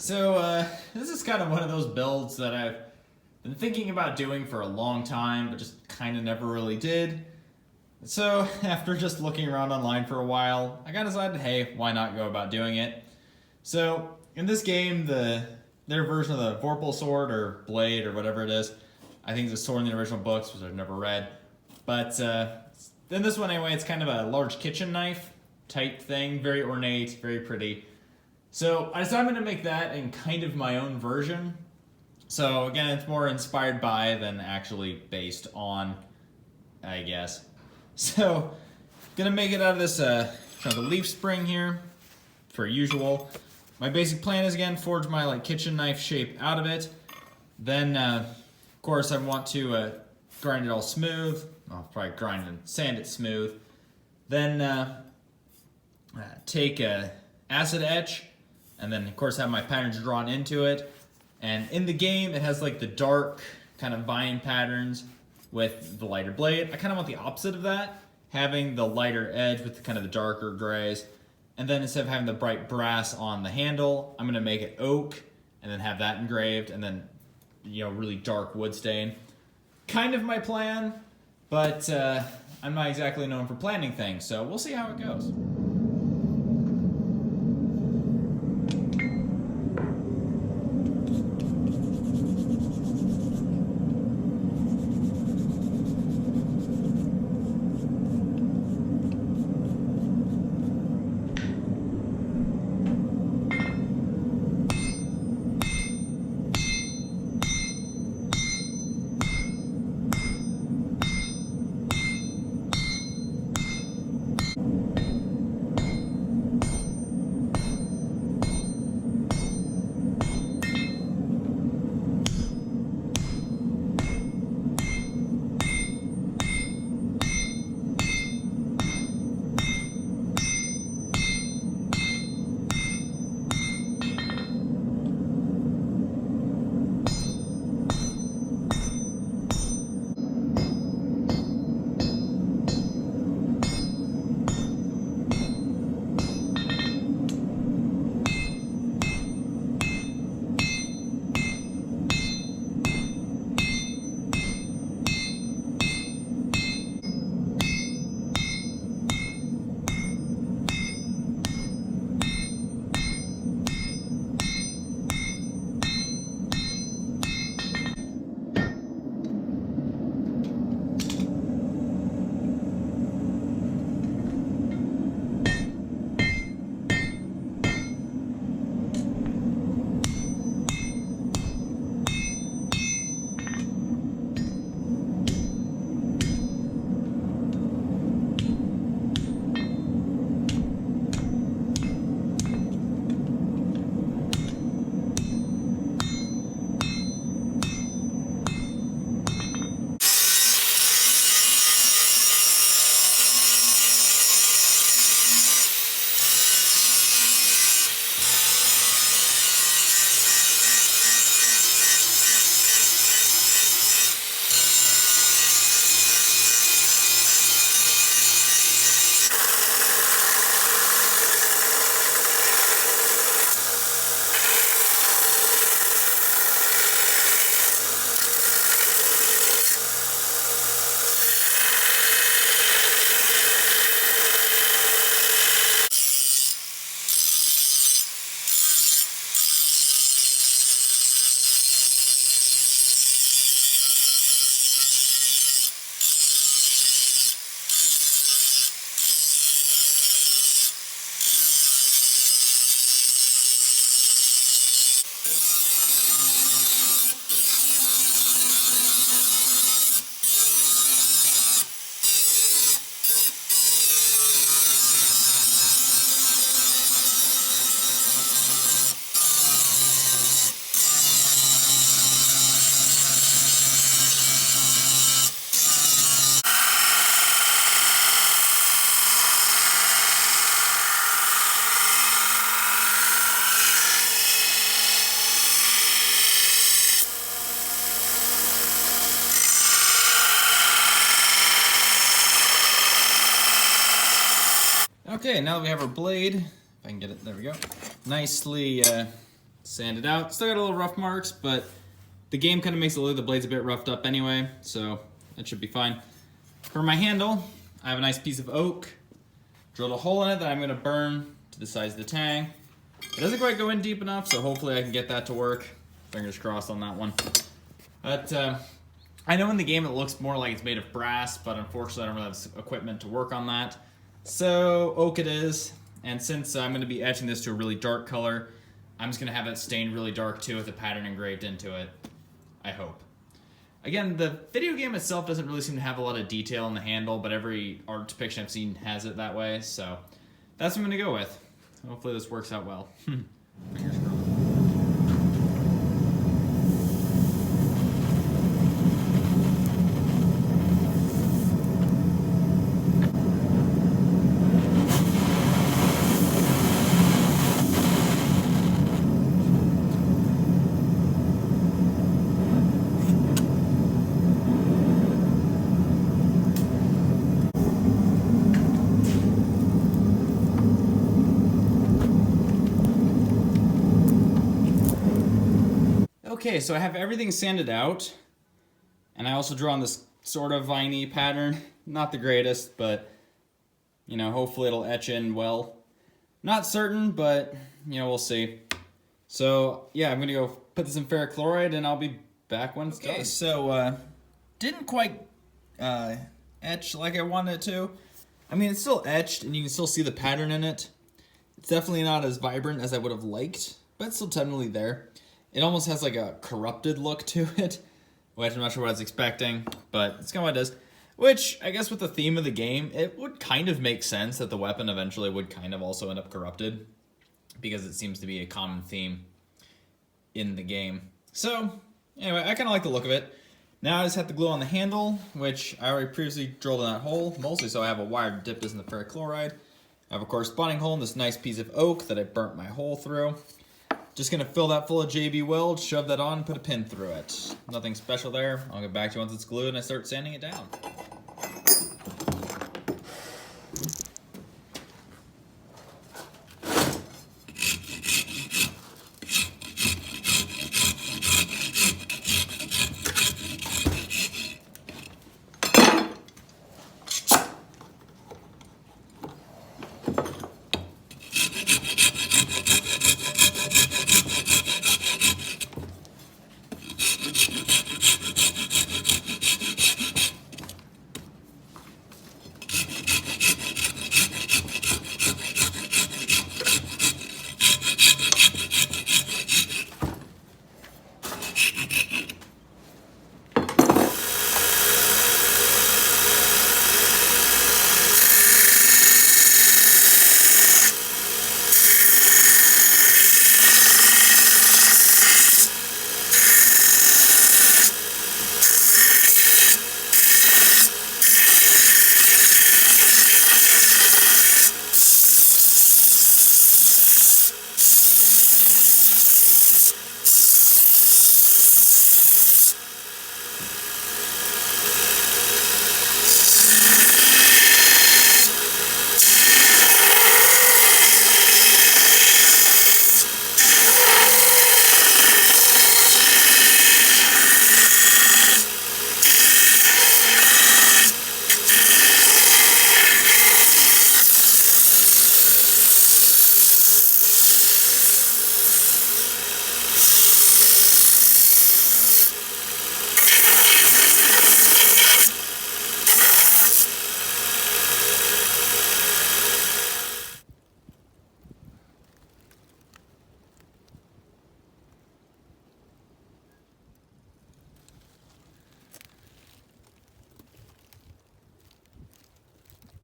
This is kind of one of those builds that I've been thinking about doing for a long time, but just kind of never really did. So after just looking around online for a while, I kind of decided, hey, why not go about doing it? So in this game, their version of the Vorpal sword or blade or whatever it is, I think it's a sword in the original books, which I've never read. But in this one anyway, it's kind of a large kitchen knife type thing, very ornate, very pretty. So I decided I'm going to make that in kind of my own version. So again, it's more inspired by than actually based on, I guess. So gonna make it out of this kind of a leaf spring here, per usual. My basic plan is again forge my kitchen knife shape out of it. Then of course I want to grind it all smooth. I'll probably grind and sand it smooth. Then take a acid etch. And then, of course, have my patterns drawn into it. And in the game, it has the dark kind of vine patterns with the lighter blade. I kind of want the opposite of that, having the lighter edge with kind of the darker grays. And then instead of having the bright brass on the handle, I'm going to make it oak and then have that engraved and then, really dark wood stain. Kind of my plan, but I'm not exactly known for planning things, so we'll see how it goes. Okay, now that we have our blade, if I can get it, there we go, nicely sand it out. Still got a little rough marks, but the game kind of makes it look like the blade's a bit roughed up anyway, so that should be fine. For my handle, I have a nice piece of oak. Drilled a hole in it that I'm gonna burn to the size of the tang. It doesn't quite go in deep enough, so hopefully I can get that to work. Fingers crossed on that one. But I know in the game it looks more like it's made of brass, but unfortunately I don't really have equipment to work on that. So oak it is, and since I'm gonna be etching this to a really dark color, I'm just gonna have it stained really dark too with a pattern engraved into it, I hope. Again, the video game itself doesn't really seem to have a lot of detail in the handle, but every art depiction I've seen has it that way, so that's what I'm gonna go with. Hopefully this works out well. Fingers crossed. Okay, so I have everything sanded out, and I also drew on this sort of viney pattern. Not the greatest, but, you know, hopefully it'll etch in well. Not certain, but, you know, we'll see. So, yeah, I'm gonna go put this in ferric chloride, and I'll be back when it's done. Okay, so, didn't quite etch like I wanted it to. I mean, it's still etched, and you can still see the pattern in it. It's definitely not as vibrant as I would have liked, but it's still technically there. It almost has like a corrupted look to it, which I'm not sure what I was expecting, but it's kind of what it is. Which, I guess with the theme of the game, it would kind of make sense that the weapon eventually would kind of also end up corrupted, because it seems to be a common theme in the game. So, anyway, I kind of like the look of it. Now I just have to glue on the handle, which I already previously drilled in that hole, mostly so I have a wire to dip this in the ferric chloride. I have a corresponding hole in this nice piece of oak that I burnt my hole through. Just gonna fill that full of JB Weld, shove that on, put a pin through it. Nothing special there. I'll get back to you once it's glued and I start sanding it down.